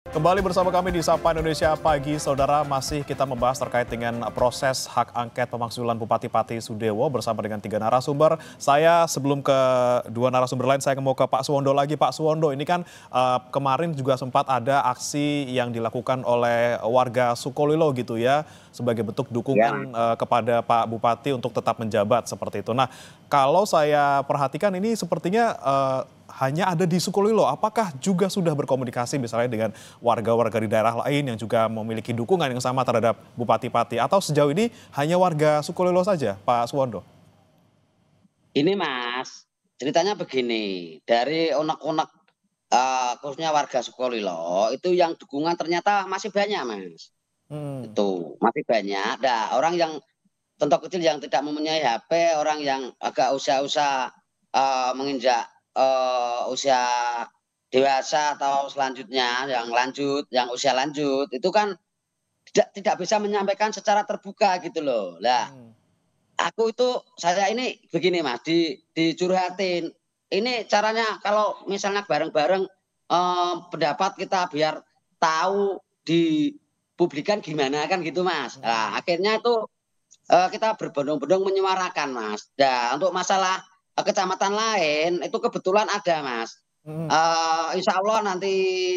Kembali bersama kami di Sapa Indonesia Pagi, Saudara. Masih kita membahas terkait dengan proses hak angket pemakzulan Bupati Pati Sudewo bersama dengan 3 narasumber. Saya sebelum ke 2 narasumber lain, saya mau ke Pak Suwondo lagi. Pak Suwondo, ini kan kemarin juga sempat ada aksi yang dilakukan oleh warga Sukolilo gitu ya, sebagai bentuk dukungan kepada Pak Bupati untuk tetap menjabat seperti itu. Nah, kalau saya perhatikan ini sepertinya hanya ada di Sukolilo. Apakah juga sudah berkomunikasi misalnya dengan warga-warga di daerah lain yang juga memiliki dukungan yang sama terhadap Bupati Pati? Atau sejauh ini hanya warga Sukolilo saja, Pak Suwondo? Ini Mas, ceritanya begini, dari unek-unek khususnya warga Sukolilo itu yang dukungan ternyata masih banyak Mas. Hmm. Itu masih banyak. Ada orang yang contoh kecil yang tidak mempunyai HP, orang yang agak usia-usia menginjak usia dewasa atau selanjutnya yang usia lanjut itu kan tidak bisa menyampaikan secara terbuka gitu loh. Lah, Hmm. saya ini begini Mas, dicurhatin. Ini caranya kalau misalnya bareng-bareng pendapat kita biar tahu di publikan gimana kan gitu Mas. Nah, Hmm. akhirnya itu kita berbondong-bondong menyuarakan Mas. Nah, untuk masalah kecamatan lain itu kebetulan ada Mas. Hmm. Insya Allah nanti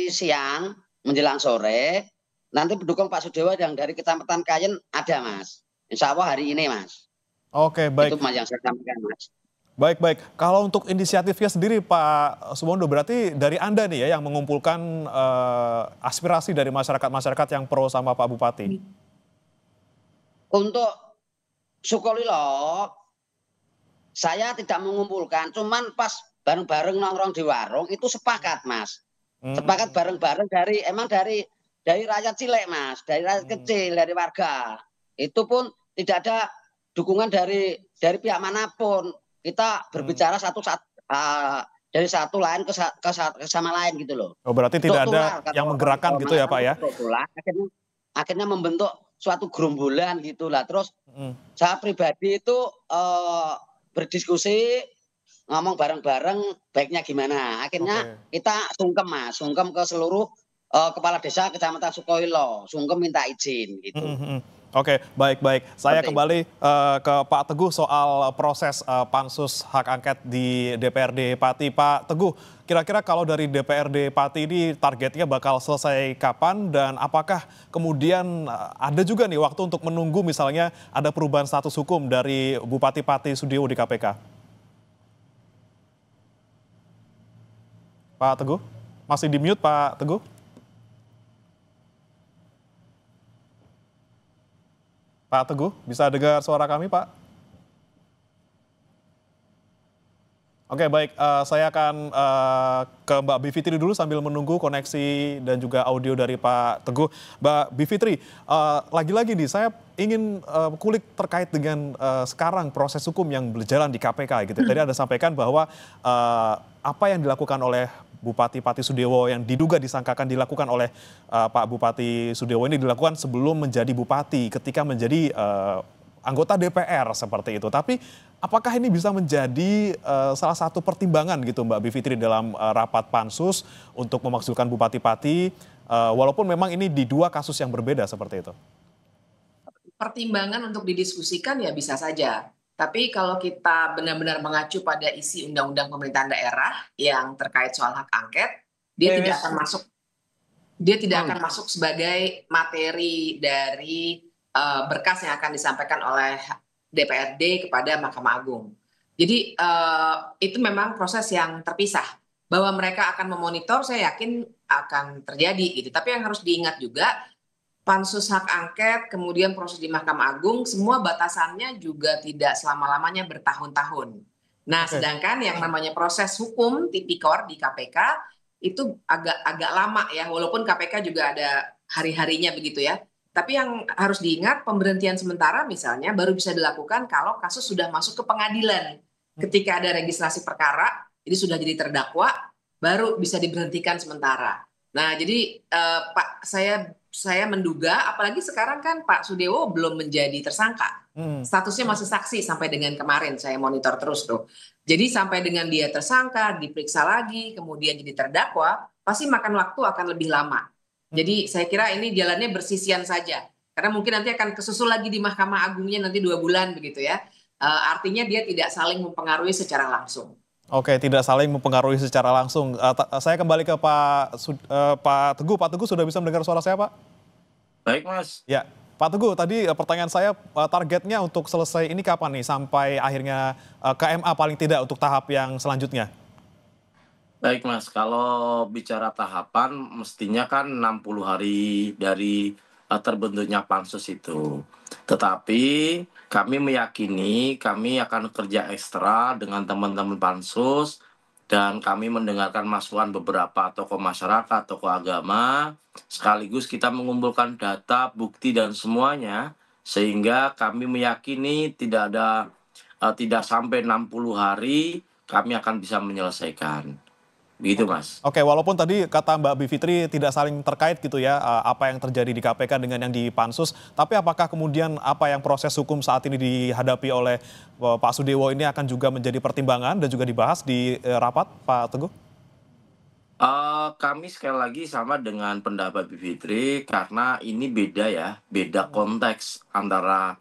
siang menjelang sore nanti pendukung Pak Sudewo yang dari Kecamatan Kayen ada Mas. Insya Allah hari ini Mas. Oke, Itu baik. Mas yang saya sampaikan Mas. Baik, baik. Kalau untuk inisiatifnya sendiri, Pak Suwondo, berarti dari Anda nih ya yang mengumpulkan aspirasi dari masyarakat-masyarakat yang pro sama Pak Bupati? Untuk Sukolilo saya tidak mengumpulkan, cuman pas bareng-bareng nongkrong di warung itu sepakat Mas. Sepakat Hmm. bareng-bareng dari rakyat cilik Mas, dari rakyat Hmm. kecil, dari warga. Itu pun tidak ada dukungan dari pihak manapun. Kita Hmm. berbicara dari satu lain ke sama lain gitu loh. Oh, berarti Untuk tidak ada tular kata yang orang menggerakkan Jawa gitu ya, mengatakan Pak ya? untuk tular, akhirnya membentuk suatu gerombolan gitulah. Terus Hmm. saya pribadi itu berdiskusi, ngomong bareng-bareng baiknya gimana. Akhirnya Oke. kita sungkem Mas, sungkem ke seluruh kepala desa Kecamatan Sukoilo, sungkem minta izin Mhm, gitu. mhm. Oke, baik, baik. Saya Seperti itu. kembali ke Pak Teguh soal proses pansus hak angket di DPRD Pati. Pak Teguh, kira-kira kalau dari DPRD Pati ini targetnya bakal selesai kapan dan apakah kemudian ada juga nih waktu untuk menunggu misalnya ada perubahan status hukum dari Bupati Pati Sudewo di KPK? Pak Teguh, masih di mute Pak Teguh? Pak Teguh, bisa dengar suara kami Pak? Oke, baik, saya akan ke Mbak Bivitri dulu sambil menunggu koneksi dan juga audio dari Pak Teguh. Mbak Bivitri, lagi-lagi nih saya ingin kulik terkait dengan sekarang proses hukum yang berjalan di KPK gitu. Tadi Anda sampaikan bahwa apa yang dilakukan oleh Bupati Pati Sudewo yang diduga disangkakan dilakukan oleh Pak Bupati Sudewo ini dilakukan sebelum menjadi bupati, ketika menjadi anggota DPR seperti itu. Tapi apakah ini bisa menjadi salah satu pertimbangan gitu Mbak Bivitri dalam rapat pansus untuk memakzulkan Bupati Pati, walaupun memang ini di 2 kasus yang berbeda seperti itu? Pertimbangan untuk didiskusikan ya bisa saja. Tapi kalau kita benar-benar mengacu pada isi undang-undang pemerintahan daerah yang terkait soal hak angket, dia tidak akan masuk sebagai materi dari berkas yang akan disampaikan oleh DPRD kepada Mahkamah Agung. Jadi itu memang proses yang terpisah. Bahwa mereka akan memonitor, saya yakin akan terjadi gitu. Tapi yang harus diingat juga, pansus hak angket, kemudian proses di Mahkamah Agung, semua batasannya juga tidak selama-lamanya bertahun-tahun. Nah, Oke. sedangkan yang namanya proses hukum tipikor di KPK itu agak lama ya, walaupun KPK juga ada hari-harinya begitu ya. Tapi yang harus diingat, pemberhentian sementara misalnya baru bisa dilakukan kalau kasus sudah masuk ke pengadilan. Ketika ada registrasi perkara, jadi sudah jadi terdakwa, baru bisa diberhentikan sementara. Nah, jadi Pak, saya menduga, apalagi sekarang kan Pak Sudewo belum menjadi tersangka. Hmm. Statusnya masih saksi sampai dengan kemarin, saya monitor terus tuh. Jadi sampai dengan dia tersangka, diperiksa lagi, kemudian jadi terdakwa, pasti makan waktu akan lebih lama. Jadi saya kira ini jalannya bersisian saja. Karena mungkin nanti akan kesusul lagi di Mahkamah Agungnya nanti 2 bulan begitu ya. Artinya dia tidak saling mempengaruhi secara langsung. Oke, tidak saling mempengaruhi secara langsung. Saya kembali ke Pak Teguh. Pak Teguh sudah bisa mendengar suara saya, Pak? Baik, Mas. Ya, Pak Teguh, tadi pertanyaan saya targetnya untuk selesai ini kapan nih sampai akhirnya ke MA paling tidak untuk tahap yang selanjutnya? Baik, Mas. Kalau bicara tahapan, mestinya kan 60 hari dari terbentuknya pansus itu. Tetapi kami meyakini kami akan kerja ekstra dengan teman-teman pansus dan kami mendengarkan masukan beberapa tokoh masyarakat, tokoh agama, sekaligus kita mengumpulkan data, bukti dan semuanya sehingga kami meyakini tidak sampai 60 hari kami akan bisa menyelesaikan. Begitu, Mas. Oke, walaupun tadi kata Mbak Bivitri tidak saling terkait gitu ya, apa yang terjadi di KPK dengan yang di Pansus, tapi apakah kemudian apa yang proses hukum saat ini dihadapi oleh Pak Sudewo ini akan juga menjadi pertimbangan dan juga dibahas di rapat, Pak Teguh? Kami sekali lagi sama dengan pendapat Bivitri karena ini beda ya, beda konteks antara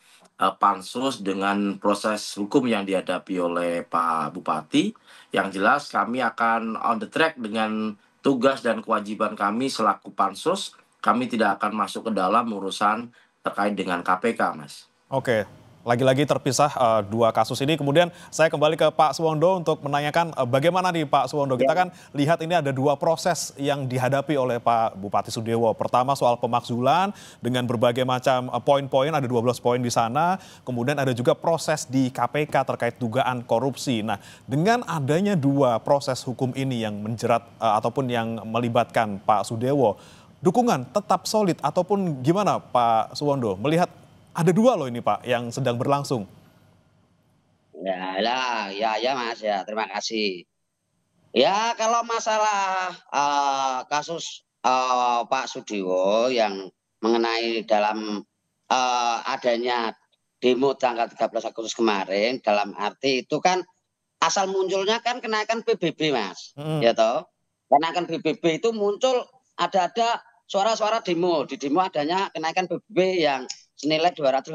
pansus dengan proses hukum yang dihadapi oleh Pak Bupati. Yang jelas kami akan on the track dengan tugas dan kewajiban kami selaku pansus. Kami tidak akan masuk ke dalam urusan terkait dengan KPK, Mas. Oke, lagi-lagi terpisah dua kasus ini. Kemudian saya kembali ke Pak Suwondo untuk menanyakan bagaimana nih Pak Suwondo. Kita kan lihat ini ada dua proses yang dihadapi oleh Pak Bupati Sudewo. Pertama soal pemakzulan dengan berbagai macam poin-poin, ada 12 poin di sana. Kemudian ada juga proses di KPK terkait dugaan korupsi. Nah, dengan adanya dua proses hukum ini yang menjerat ataupun yang melibatkan Pak Sudewo, dukungan tetap solid ataupun gimana Pak Suwondo melihat ada dua loh ini Pak yang sedang berlangsung. Ya Mas ya, terima kasih. Ya kalau masalah kasus Pak Sudewo yang mengenai dalam adanya demo tanggal 13 Agustus kemarin, dalam arti itu kan asal munculnya kan kenaikan PBB Mas, ya toh. Kenaikan PBB itu muncul ada suara-suara demo. Di demo adanya kenaikan PBB yang senilai 250%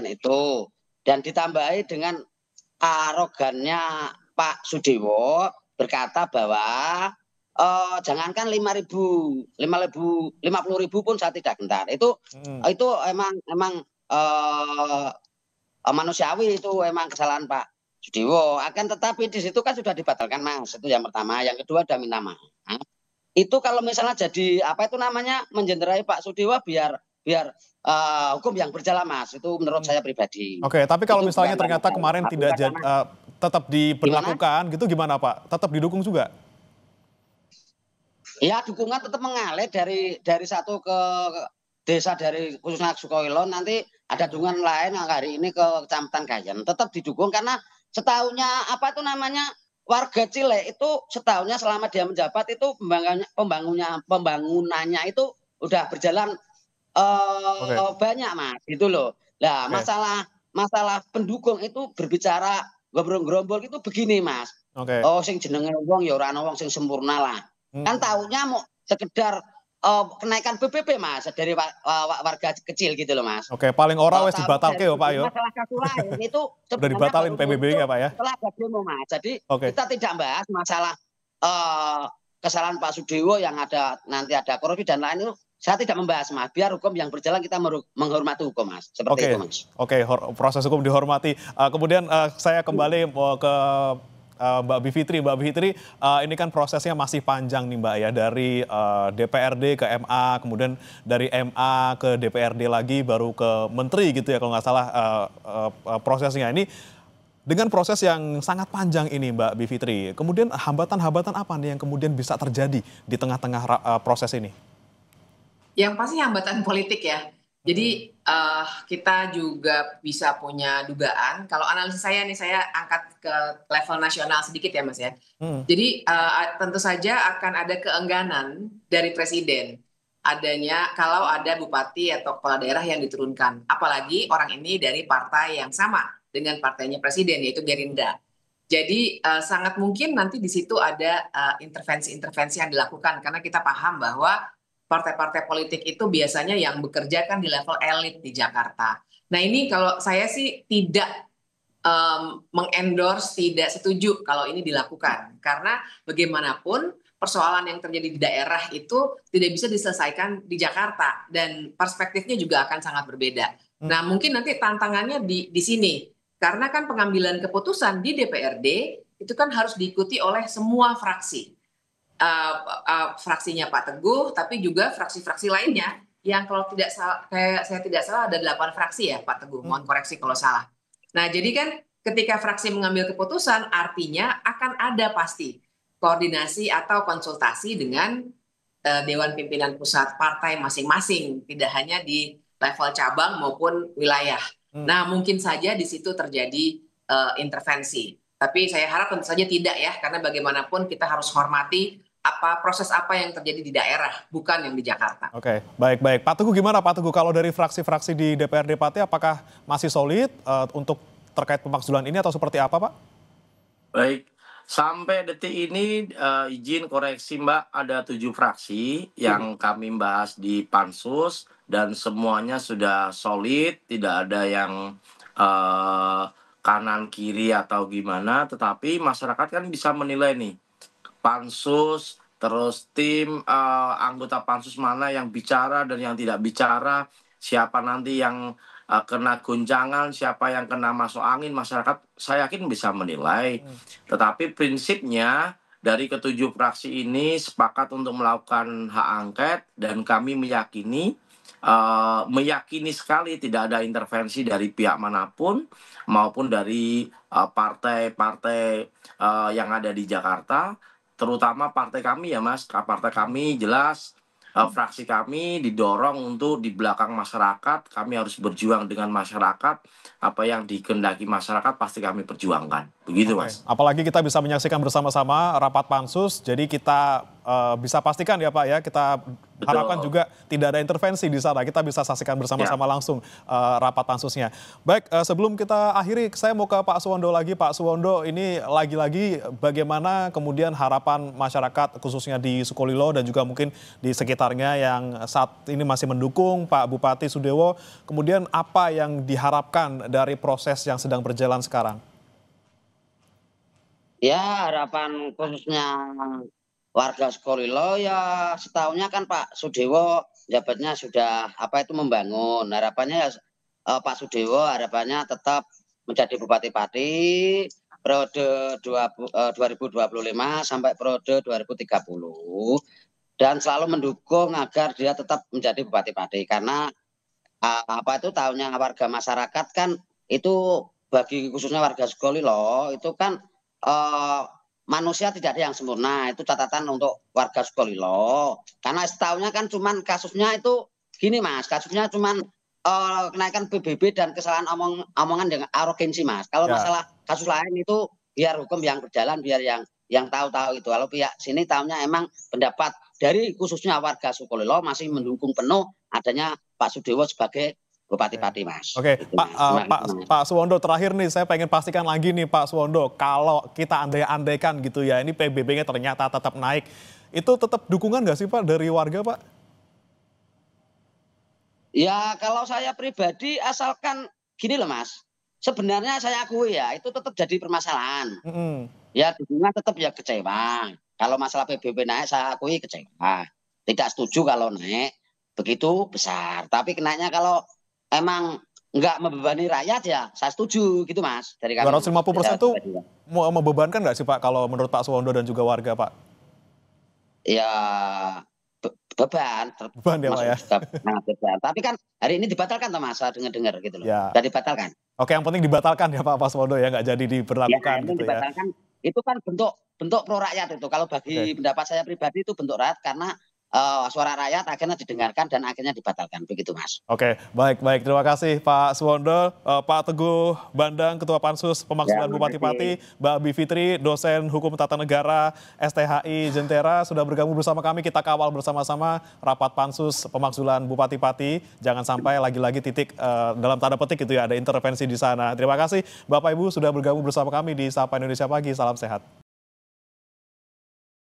itu. Dan ditambahi dengan arogannya Pak Sudewo berkata bahwa jangankan 50.000 pun saya tidak gentar. Itu emang manusiawi, itu emang kesalahan Pak Sudewo. Akan tetapi di situ kan sudah dibatalkan Mas. Itu yang pertama. Yang kedua udah minta maaf. Itu kalau misalnya jadi apa itu namanya menjenderai Pak Sudewo biar hukum yang berjalan Mas, itu menurut saya pribadi. Oke, tapi kalau misalnya ternyata kemarin tidak tetap diberlakukan gitu gimana Pak? Tetap didukung juga? Ya dukungan tetap mengalir dari satu ke desa dari khususnya Sukoilo, nanti ada dukungan lain yang hari ini ke Kecamatan Gayen. Tetap didukung karena setahunnya apa itu namanya warga Cile itu setahunnya selama dia menjabat itu pembangunannya itu udah berjalan banyak Mas, gitu loh. Nah, masalah pendukung itu berbicara gerombol itu begini Mas. Oh sing jenenge wong ya ora ana wong sing sempurna lah. Kan taunya mau sekedar kenaikan PBB Mas dari warga kecil gitu loh Mas. Oke, paling ora wis dibatalke ya Pak yo. Masalah kasus lain itu udah dibatalin PBB-nya Pak ya. Setelah ada demo Mas. Jadi kita tidak bahas masalah kesalahan Pak Sudewo yang nanti ada korupsi dan lain itu. Saya tidak membahas Mas, biar hukum yang berjalan kita menghormati hukum Mas. Seperti itu Mas. Oke, proses hukum dihormati. Kemudian saya kembali ke Mbak Bivitri. Mbak Bivitri, ini kan prosesnya masih panjang nih Mbak ya, dari DPRD ke MA, kemudian dari MA ke DPRD lagi, baru ke Menteri gitu ya kalau nggak salah prosesnya. Ini dengan proses yang sangat panjang ini Mbak Bivitri, kemudian hambatan-hambatan apa nih yang kemudian bisa terjadi di tengah-tengah proses ini? Yang pasti hambatan politik ya. Jadi kita juga bisa punya dugaan. Kalau analisis saya nih, saya angkat ke level nasional sedikit ya Mas ya. Jadi tentu saja akan ada keengganan dari presiden adanya kalau ada bupati atau kepala daerah yang diturunkan. Apalagi orang ini dari partai yang sama dengan partainya presiden, yaitu Gerindra. Jadi sangat mungkin nanti di situ ada intervensi-intervensi yang dilakukan karena kita paham bahwa partai-partai politik itu biasanya yang bekerja kan di level elit di Jakarta. Nah ini kalau saya sih tidak mengendorse, tidak setuju kalau ini dilakukan. Karena bagaimanapun persoalan yang terjadi di daerah itu tidak bisa diselesaikan di Jakarta. Dan perspektifnya juga akan sangat berbeda. Nah mungkin nanti tantangannya di sini. Karena kan pengambilan keputusan di DPRD itu kan harus diikuti oleh semua fraksi. Fraksinya Pak Teguh, tapi juga fraksi-fraksi lainnya. Yang kalau tidak salah, kayak saya tidak salah ada 8 fraksi ya Pak Teguh. Mohon koreksi kalau salah. Nah, jadi kan ketika fraksi mengambil keputusan, artinya akan ada pasti koordinasi atau konsultasi dengan Dewan Pimpinan Pusat Partai masing-masing, tidak hanya di level cabang maupun wilayah. Nah, mungkin saja di situ terjadi intervensi. Tapi saya harap tentu saja tidak ya, karena bagaimanapun kita harus hormati proses apa yang terjadi di daerah, bukan yang di Jakarta. Oke, baik. Pak Teguh gimana Pak Teguh, kalau dari fraksi-fraksi di DPRD Pati apakah masih solid untuk terkait pemakzulan ini atau seperti apa Pak? Baik, sampai detik ini izin koreksi Mbak, ada 7 fraksi yang kami bahas di Pansus dan semuanya sudah solid, tidak ada yang kanan kiri atau gimana, tetapi masyarakat kan bisa menilai nih. Pansus, terus tim anggota Pansus mana yang bicara dan yang tidak bicara, siapa nanti yang kena guncangan, siapa yang kena masuk angin, masyarakat saya yakin bisa menilai. Tetapi prinsipnya dari ketujuh fraksi ini sepakat untuk melakukan hak angket dan kami meyakini sekali tidak ada intervensi dari pihak manapun maupun dari partai-partai yang ada di Jakarta. Terutama partai kami ya Mas, partai kami jelas, fraksi kami didorong untuk di belakang masyarakat, kami harus berjuang dengan masyarakat, apa yang dikehendaki masyarakat pasti kami perjuangkan, begitu Mas. Apalagi kita bisa menyaksikan bersama-sama rapat pansus, jadi kita bisa pastikan ya Pak ya, kita harapkan juga tidak ada intervensi di sana, kita bisa saksikan bersama-sama langsung rapat pansusnya. Baik, sebelum kita akhiri, saya mau ke Pak Suwondo lagi. Pak Suwondo, ini lagi-lagi bagaimana kemudian harapan masyarakat khususnya di Sukolilo dan juga mungkin di sekitarnya yang saat ini masih mendukung Pak Bupati Sudewo, kemudian apa yang diharapkan dari proses yang sedang berjalan sekarang? Ya, harapan khususnya warga Sukolilo ya setahunnya kan Pak Sudewo jabatnya sudah membangun. Harapannya ya Pak Sudewo harapannya tetap menjadi Bupati Pati periode 2025 sampai periode 2030 dan selalu mendukung agar dia tetap menjadi Bupati Pati karena tahunnya warga masyarakat kan itu bagi khususnya warga Sukolilo itu kan manusia tidak ada yang sempurna, itu catatan untuk warga Sukolilo. Karena setahunnya kan cuman kasusnya itu gini Mas, kasusnya cuman kenaikan PBB dan kesalahan omongan dengan arogansi Mas. Kalau masalah kasus lain itu biar hukum yang berjalan, biar yang tahu-tahu itu. Kalau pihak sini tahunya emang pendapat dari khususnya warga Sukolilo masih mendukung penuh adanya Pak Sudewo sebagai Bupati Pati Mas. Oke, Pak Suwondo, terakhir nih saya pengen pastikan lagi nih Pak Suwondo, kalau kita andai-andaikan gitu ya, ini PBB-nya ternyata tetap naik, itu tetap dukungan nggak sih Pak dari warga Pak? Ya kalau saya pribadi asalkan gini loh Mas, sebenarnya saya akui ya itu tetap jadi permasalahan. Ya dukungan tetap ya kecewa. Kalau masalah PBB naik saya akui kecewa. Tidak setuju kalau naik begitu besar. Tapi kenainya kalau emang nggak membebani rakyat ya saya setuju gitu Mas. Dari 250% itu membebankan nggak sih Pak kalau menurut Pak Suwondo dan juga warga Pak? Ya beban ya Pak ya. Beban. Tapi kan hari ini dibatalkan Mas, saya dengar gitu loh. Ya. Sudah dibatalkan. Oke, yang penting dibatalkan ya Pak Suwondo ya, nggak jadi diberlakukan ya, gitu dibatalkan. Itu kan bentuk pro rakyat itu. Kalau bagi pendapat saya pribadi itu bentuk rakyat karena suara rakyat akhirnya didengarkan dan akhirnya dibatalkan begitu Mas. Oke, baik. Terima kasih Pak Suwondo, Pak Teguh Bandang, Ketua Pansus Pemakzulan Bupati Pati, Mbak Bivitri, dosen Hukum Tata Negara STHI Jentera sudah bergabung bersama kami. Kita kawal bersama-sama rapat Pansus Pemakzulan Bupati Pati. Jangan sampai lagi-lagi titik dalam tanda petik itu ya ada intervensi di sana. Terima kasih Bapak Ibu sudah bergabung bersama kami di Sapa Indonesia Pagi. Salam sehat.